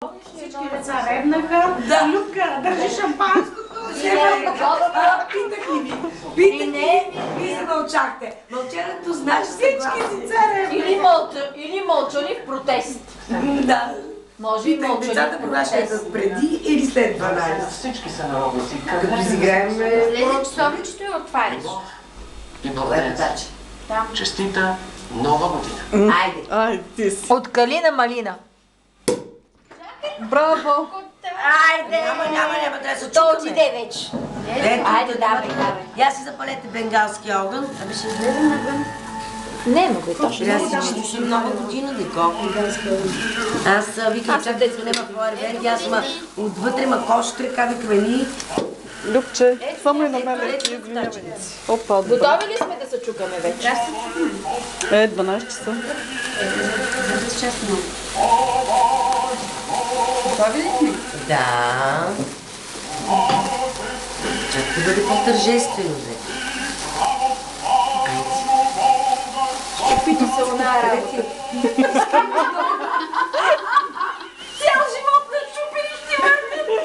Всички деца ревнаха. Да, Любка, държи шампанското. Питах ли ви? Питах ли? Вие се мълчахте. Мълчането знаеш всички деца ревнаха. Или мълчали в протест. Да. Може и мълчали Децата в по нашия протест. преди или след 12? Всички са народници. Като изиграем... Влезе часовничето и отваряш. И благодаря. Честита нова година. Айде. Ай, ти си. От калина малина. Браво! Айде! Няма, трябва да се То чукаме. отиде вече. Ето, Айде, давай. Я си запалете бенгалски огън. Абе ще излезем навън. Не, много е точно. Трябва да си чистим нова година, деко. Аз викам, чак да изгледам в моя ревенги, аз ма отвътре ма кошка, ръка викаме ни. Любче, само и на мен ти извинявай. Опа, добре. Готови ли сме да се чукаме вече? 12 часа. Да. Чак да бъде по-тържествено, бе. Опити се она работа. Цял живот на чупени ще върви.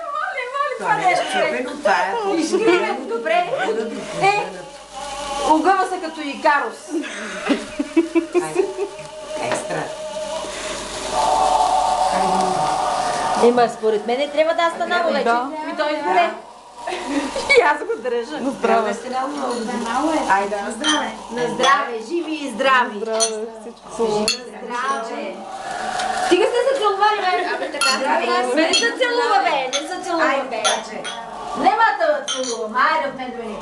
Моля, Това не е щупено, това е изгривен, добре. Огъва се като Икарус. екстра. Ема, според мен трябва да стана много вече. Да. И той избере. И аз го държа. На здраве. Айде, на здраве. На здраве, живи и здрави. Здраве, всичко. Здраве. Стига сте се целували, бе. Не се целува, бе. Не се целува, бе. Нема да целувам. Айде от мен до мен.